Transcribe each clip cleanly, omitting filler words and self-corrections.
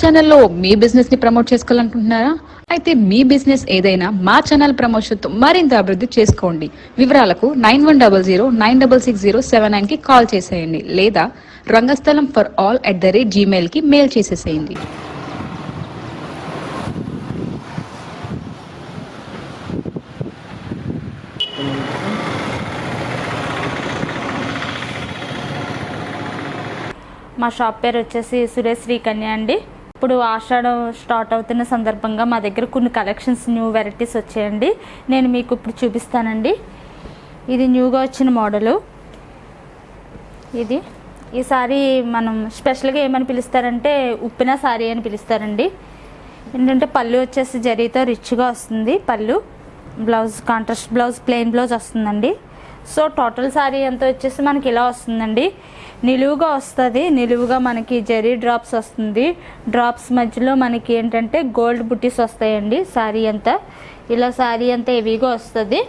ఛానల్లో మీ బిజినెస్ ని ప్రమోట్ చేసుకోవాలనుకుంటున్నారా? అయితే మీ బిజినెస్ ఏదైనా మా ఛానల్ ప్రమోషన్ తో మరింత అభివృద్ధి చేసుకోండి. వివరాలకు 9100966079 కి కాల్ చేసేయండి లేదా రంగస్థలం ఫర్ ఆల్ @gmail కి మెయిల్ చేసేసేయండి. మా షాప్ పేరు వచ్చేసి సురేష్ శ్రీకన్య అండి. ఇప్పుడు ఆషాఢం స్టార్ట్ అవుతున్న సందర్భంగా మా దగ్గర కొన్ని కలెక్షన్స్ న్యూ వెరైటీస్ వచ్చాయండి. నేను మీకు ఇప్పుడు చూపిస్తానండి. ఇది న్యూగా వచ్చిన మోడలు. ఈ సారీ మనం స్పెషల్గా ఏమని పిలుస్తారంటే ఉప్పిన సారీ అని పిలుస్తారండి. ఏంటంటే పళ్ళు వచ్చేసి జరీతో రిచ్గా వస్తుంది. పళ్ళు blouse contrast blouse plain blouse వస్తుందండి. సో టోటల్ సారీ అంతా వచ్చేసి మనకి ఇలా వస్తుందండి. నిలువుగా వస్తుంది. నిలువుగా మనకి జరీ డ్రాప్స్ వస్తుంది. డ్రాప్స్ మధ్యలో మనకి ఏంటంటే గోల్డ్ బుట్టీస్ వస్తాయండి. సారీ అంతా ఇలా సారీ అంతా హెవీగా వస్తుంది.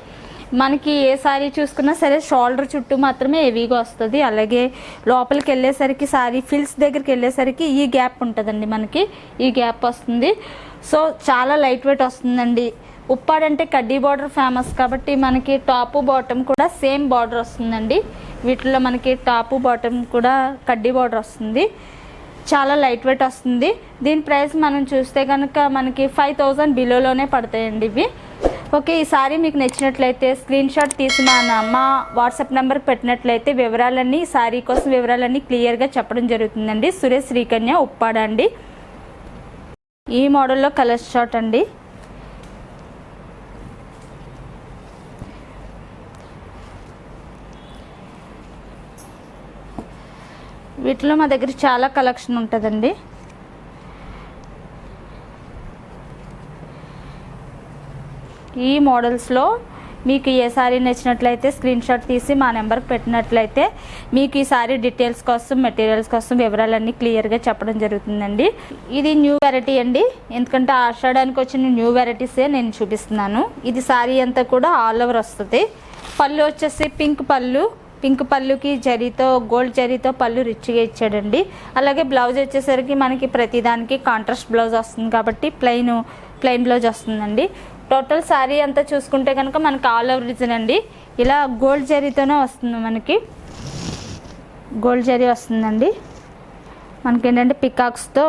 మనకి ఏ సారీ చూసుకున్నా సరే షోల్డర్ చుట్టూ మాత్రమే హెవీగా వస్తుంది. అలాగే లోపలికి వెళ్ళేసరికి సారీ ఫిల్స్ దగ్గరికి వెళ్ళేసరికి ఈ గ్యాప్ ఉంటుందండి. మనకి ఈ గ్యాప్ వస్తుంది. సో చాలా లైట్ వెయిట్ వస్తుందండి. ఉప్పాడంటే కడ్డీ బార్డర్ ఫేమస్ కాబట్టి మనకి టాపు బాటమ్ కూడా సేమ్ బార్డర్ వస్తుందండి. వీటిలో మనకి టాపు బాటమ్ కూడా కడ్డీ బార్డర్ వస్తుంది. చాలా లైట్ వెయిట్ వస్తుంది. దీని ప్రైస్ మనం చూస్తే కనుక మనకి 5000 బిలోలోనే పడతాయండి ఇవి. ఓకే, ఈ సారీ మీకు నచ్చినట్లయితే స్క్రీన్ షాట్ తీసి మా వాట్సాప్ నెంబర్కి పెట్టినట్లయితే వివరాలన్నీ సారీ కోసం వివరాలన్నీ క్లియర్గా చెప్పడం జరుగుతుందండి. సురేష్ శ్రీకన్య ఉప్పాడ అండి. ఈ మోడల్లో కలర్ షాట్ అండి. వీటిలో మా దగ్గర చాలా కలెక్షన్ ఉంటుందండి. ఈ మోడల్స్లో మీకు ఏ సారీ నచ్చినట్లయితే స్క్రీన్ షాట్ తీసి మా నెంబర్కి పెట్టినట్లయితే మీకు ఈ సారీ డీటెయిల్స్ కోసం మెటీరియల్స్ కోసం వివరాలన్నీ క్లియర్గా చెప్పడం జరుగుతుందండి. ఇది న్యూ వెరైటీ అండి. ఎందుకంటే ఆషాఢానికి వచ్చిన న్యూ వెరైటీసే నేను చూపిస్తున్నాను. ఇది సారీ అంతా కూడా ఆల్ ఓవర్ వస్తుంది. పళ్ళు వచ్చేసి పింక్ పళ్ళుకి జరీతో గోల్డ్ జరీతో పళ్ళు రిచ్గా ఇచ్చాడండి. అలాగే బ్లౌజ్ వచ్చేసరికి మనకి ప్రతిదానికి కాంట్రాస్ట్ బ్లౌజ్ వస్తుంది కాబట్టి ప్లెయిన్ బ్లౌజ్ వస్తుందండి. టోటల్ శారీ అంతా చూసుకుంటే కనుక మనకి ఆల్ ఓవర్ డిజైన్ అండి. ఇలా గోల్డ్ జరీతోనే వస్తుంది. మనకి గోల్డ్ జరీ వస్తుందండి. మనకి ఏంటంటే పికాక్స్తో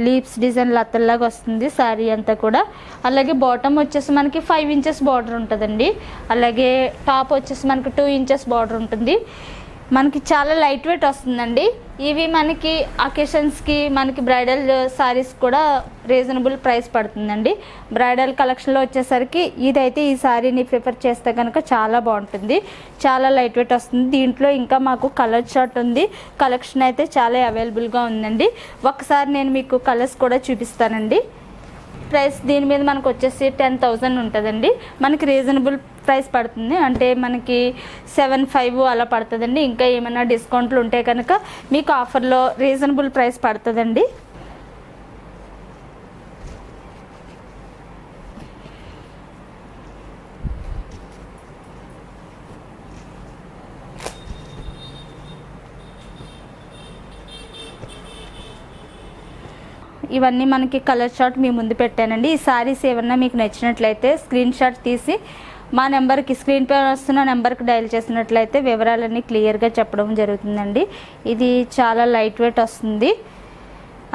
లీవ్స్ డిజైన్ లతల్లాగా వస్తుంది శారీ అంతా కూడా. అలాగే బాటమ్ వచ్చేసి మనకి 5 ఇంచెస్ బార్డర్ ఉంటుందండి. అలాగే టాప్ వచ్చేసి మనకి 2 ఇంచెస్ బార్డర్ ఉంటుంది. మనకి చాలా లైట్ వెయిట్ వస్తుందండి. ఇవి మనకి అకేషన్స్కి మనకి బ్రైడల్ శారీస్ కూడా రీజనబుల్ ప్రైస్ పడుతుందండి. బ్రైడల్ కలెక్షన్లో వచ్చేసరికి ఇదైతే ఈ శారీని ప్రిఫర్ చేస్తే కనుక చాలా బాగుంటుంది. చాలా లైట్ వెయిట్ వస్తుంది. దీంట్లో ఇంకా మాకు కలర్ చార్ట్ ఉంది. కలెక్షన్ అయితే చాలా అవైలబుల్గా ఉందండి. ఒకసారి నేను మీకు కలర్స్ కూడా చూపిస్తానండి. ప్రైస్ దీని మీద మనకు వచ్చేసి 10,000 ఉంటుందండి. మనకి రీజనబుల్ ప్రైస్ పడుతుంది. అంటే మనకి 7,500 అలా పడుతుందండి. ఇంకా ఏమైనా డిస్కౌంట్లు ఉంటే కనుక మీకు ఆఫర్లో రీజనబుల్ ప్రైస్ పడుతుందండి. ఇవన్నీ మనకి కలర్ షాట్ మీ ముందు పెట్టానండి. ఈ సారీస్ ఏమన్నా మీకు నచ్చినట్లయితే స్క్రీన్ షాట్ తీసి మా నెంబర్కి స్క్రీన్ పై వస్తున్న నెంబర్కి డయల్ చేసినట్లయితే వివరాలన్నీ క్లియర్గా చెప్పడం జరుగుతుందండి. ఇది చాలా లైట్ వెయిట్ వస్తుంది.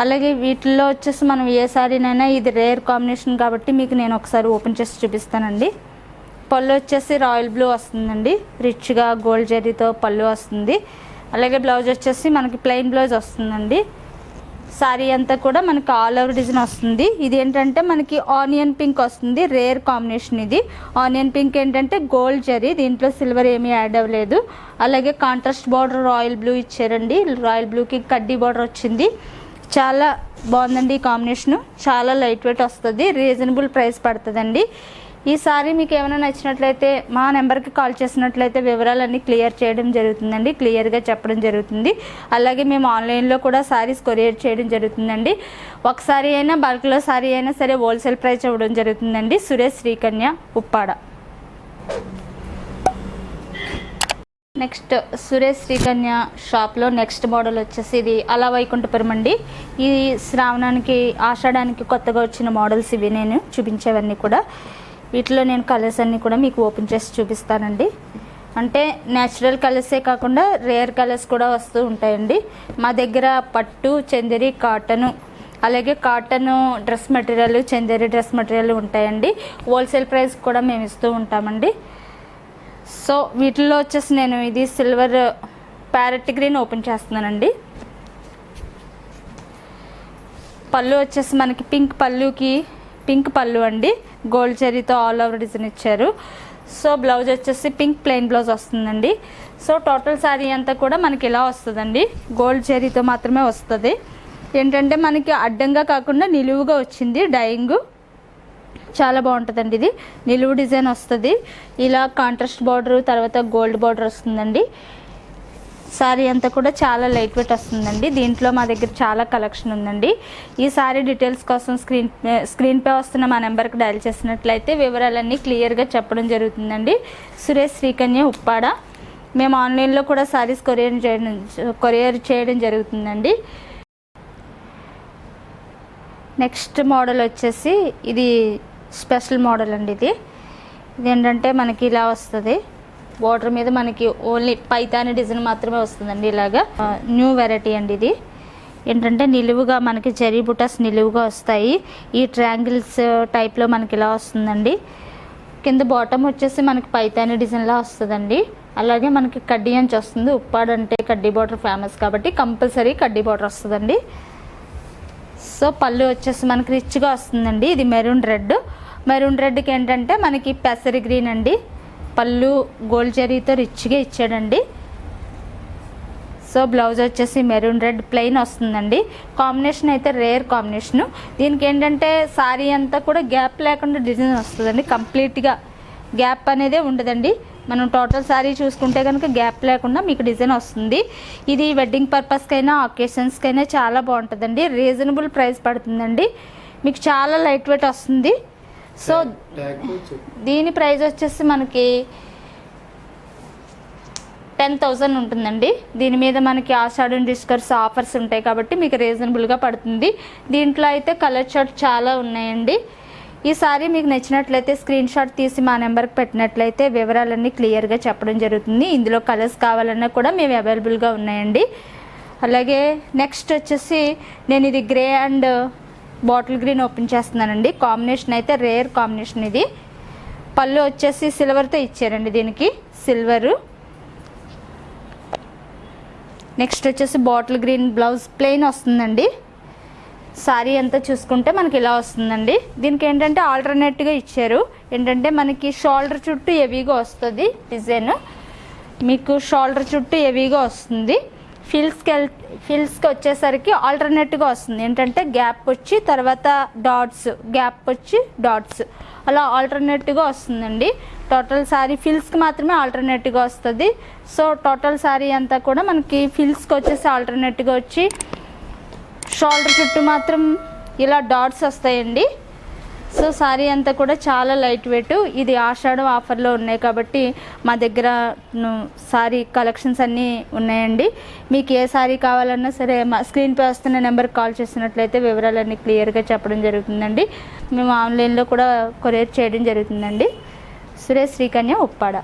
అలాగే వీటిల్లో వచ్చేసి మనం ఏ సారీనైనా ఇది రేర్ కాంబినేషన్ కాబట్టి మీకు నేను ఒకసారి ఓపెన్ చేసి చూపిస్తానండి. పళ్ళు వచ్చేసి రాయల్ బ్లూ వస్తుందండి. రిచ్గా గోల్డ్ జరీతో పళ్ళు వస్తుంది. అలాగే బ్లౌజ్ వచ్చేసి మనకి ప్లెయిన్ బ్లౌజ్ వస్తుందండి. సారీ అంతా కూడా మనకి ఆల్ ఓవర్ డిజైన్ వస్తుంది. ఇది ఏంటంటే మనకి ఆనియన్ పింక్ వస్తుంది. రేర్ కాంబినేషన్ ఇది. ఆనియన్ పింక్ ఏంటంటే గోల్డ్ జరీ, దీంట్లో సిల్వర్ ఏమీ యాడ్ అవ్వలేదు. అలాగే కాంట్రాస్ట్ బార్డర్ రాయల్ బ్లూ ఇచ్చారండి. రాయల్ బ్లూకి కడ్డీ బార్డర్ వచ్చింది. చాలా బాగుందండి ఈ కాంబినేషను. చాలా లైట్ వెయిట్ వస్తుంది. రీజనబుల్ ప్రైస్ పడుతుందండి. ఈ సారీ మీకు ఏమైనా నచ్చినట్లయితే మా నెంబర్కి కాల్ చేసినట్లయితే వివరాలన్నీ క్లియర్ చేయడం జరుగుతుందండి. క్లియర్గా చెప్పడం జరుగుతుంది. అలాగే మేము ఆన్లైన్లో కూడా సారీస్ కొరియర్ చేయడం జరుగుతుందండి. ఒకసారి అయినా బల్క్లో సారీ అయినా సరే హోల్సేల్ ప్రైస్ ఇవ్వడం జరుగుతుందండి. సురేష్ శ్రీకన్య ఉప్పాడ. నెక్స్ట్ సురేష్ శ్రీకన్య షాప్లో నెక్స్ట్ మోడల్ వచ్చేసి ఇది అలా వైకుంఠపురం అండి. ఈ శ్రావణానికి ఆషాఢానికి కొత్తగా వచ్చిన మోడల్స్ ఇవి నేను చూపించేవన్నీ కూడా. వీటిలో నేను కలర్స్ అన్నీ కూడా మీకు ఓపెన్ చేసి చూపిస్తానండి. అంటే న్యాచురల్ కలర్సే కాకుండా రేర్ కలర్స్ కూడా వస్తూ ఉంటాయండి. మా దగ్గర పట్టు, చందేరి, కాటను, అలాగే cotton dress material, Chanderi dress material ఉంటాయండి. హోల్సేల్ ప్రైస్ కూడా మేము ఇస్తూ ఉంటామండి. సో వీటిల్లో వచ్చేసి నేను ఇది సిల్వర్ ప్యారెట్ గ్రీన్ ఓపెన్ చేస్తున్నానండి. పళ్ళు వచ్చేసి మనకి పింక్ పళ్ళు అండి. గోల్డ్ జరీతో ఆల్ ఓవర్ డిజైన్ ఇచ్చారు. సో బ్లౌజ్ వచ్చేసి పింక్ ప్లెయిన్ బ్లౌజ్ వస్తుందండి. సో టోటల్ శారీ అంతా కూడా మనకి ఇలా వస్తుందండి. గోల్డ్ జరీతో మాత్రమే వస్తుంది. ఏంటంటే మనకి అడ్డంగా కాకుండా నిలువుగా వచ్చింది డైయింగ్. చాలా బాగుంటుందండి. ఇది నిలువు డిజైన్ వస్తుంది. ఇలా కాంట్రాస్ట్ బార్డర్, తర్వాత గోల్డ్ బార్డర్ వస్తుందండి. శారీ అంతా కూడా చాలా లైట్ వెయిట్ వస్తుందండి. దీంట్లో మా దగ్గర చాలా కలెక్షన్ ఉందండి. ఈ శారీ డీటెయిల్స్ కోసం స్క్రీన్పై వస్తున్న మా నెంబర్కి డయల్ చేసినట్లయితే వివరాలన్నీ క్లియర్గా చెప్పడం జరుగుతుందండి. సురేష్ శ్రీకన్య ఉప్పాడ. మేము ఆన్లైన్లో కూడా శారీస్ కొరియర్ చేయడం జరుగుతుందండి. నెక్స్ట్ మోడల్ వచ్చేసి ఇది స్పెషల్ మోడల్ అండి. ఇది ఏంటంటే మనకి ఇలా వస్తుంది. బార్డర్ మీద మనకి ఓన్లీ పైతాని డిజైన్ మాత్రమే వస్తుందండి. ఇలాగా న్యూ వెరైటీ అండి. ఇది ఏంటంటే నిలువుగా మనకి జరీ బుటాస్ నిలువుగా వస్తాయి. ఈ ట్రయాంగిల్స్ టైప్లో మనకి ఇలా వస్తుందండి. కింద బాటమ్ వచ్చేసి మనకి పైతాని డిజైన్లా వస్తుందండి. అలాగే మనకి కడ్డీ అంచు వస్తుంది. ఉప్పాడు అంటే కడ్డీ బార్డర్ ఫేమస్ కాబట్టి కంపల్సరీ కడ్డీ బార్డర్ వస్తుందండి. సో పళ్ళు వచ్చేసి మనకి రిచ్గా వస్తుందండి. ఇది మెరూన్ రెడ్కి ఏంటంటే మనకి పెసరి గ్రీన్ అండి. పళ్ళు గోల్డ్ జరీతో రిచ్గా ఇచ్చాడండి. సో బ్లౌజ్ వచ్చేసి మెరూన్ రెడ్ ప్లెయిన్ వస్తుందండి. కాంబినేషన్ అయితే రేర్ కాంబినేషను. దీనికి ఏంటంటే శారీ అంతా కూడా గ్యాప్ లేకుండా డిజైన్ వస్తుందండి. కంప్లీట్గా గ్యాప్ అనేదే ఉండదండి. మనం టోటల్ శారీ చూసుకుంటే కనుక గ్యాప్ లేకుండా మీకు డిజైన్ వస్తుంది. ఇది వెడ్డింగ్ పర్పస్కైనా అకేషన్స్కైనా చాలా బాగుంటుందండి. రీజనబుల్ ప్రైస్ పడుతుందండి. మీకు చాలా లైట్ వెయిట్ వస్తుంది. సో దీని ప్రైస్ వచ్చేసి మనకి 10,000 ఉంటుందండి. దీని మీద మనకి ఆషాఢం డిస్కౌంట్స్ ఆఫర్స్ ఉంటాయి కాబట్టి మీకు రీజనబుల్గా పడుతుంది. దీంట్లో అయితే కలర్ చార్ట్ చాలా ఉన్నాయండి. ఈ సారీ మీకు నచ్చినట్లయితే స్క్రీన్ షాట్ తీసి మా నెంబర్కి పెట్టినట్లయితే వివరాలన్నీ క్లియర్గా చెప్పడం జరుగుతుంది. ఇందులో కలర్స్ కావాలన్నా కూడా మేము అవైలబుల్గా ఉన్నాయండి. అలాగే నెక్స్ట్ వచ్చేసి నేను ఇది grey and bottle green open చేస్తున్నానండి. కాంబినేషన్ అయితే రేర్ కాంబినేషన్. ఇది పళ్ళు వచ్చేసి సిల్వర్తో ఇచ్చారండి. దీనికి సిల్వరు. నెక్స్ట్ వచ్చేసి బాటిల్ గ్రీన్ బ్లౌజ్ ప్లెయిన్ వస్తుందండి. శారీ అంతా చూసుకుంటే మనకి ఇలా వస్తుందండి. దీనికి ఏంటంటే ఆల్టర్నేట్గా ఇచ్చారు. ఏంటంటే మనకి షోల్డర్ చుట్టూ హెవీగా వస్తుంది డిజైన్. మీకు షోల్డర్ చుట్టూ హెవీగా వస్తుంది. ఫిల్స్కి వచ్చేసరికి ఆల్టర్నేట్గా వస్తుంది. ఏంటంటే గ్యాప్ వచ్చి తర్వాత డాట్స్, గ్యాప్ వచ్చి డాట్స్, అలా ఆల్టర్నేట్గా వస్తుందండి. టోటల్ శారీ ఫిల్స్కి మాత్రమే ఆల్టర్నేట్గా వస్తుంది. సో టోటల్ శారీ అంతా కూడా మనకి ఫిల్స్కి వచ్చేసి ఆల్టర్నేట్గా వచ్చి షోల్డర్ చుట్టూ మాత్రం ఇలా డాట్స్ వస్తాయండి. సో శారీ అంతా కూడా చాలా లైట్ వెయిట్. ఇది ఆషాఢం ఆఫర్లో ఉన్నాయి కాబట్టి మా దగ్గర శారీ కలెక్షన్స్ అన్నీ ఉన్నాయండి. మీకు ఏ శారీ కావాలన్నా సరే మా స్క్రీన్పై వస్తున్న నెంబర్కి కాల్ చేసినట్లయితే వివరాలన్నీ క్లియర్గా చెప్పడం జరుగుతుందండి. మేము ఆన్లైన్లో కూడా కొరియర్ చేయడం జరుగుతుందండి. సురేష్ శ్రీకన్య ఉప్పాడ.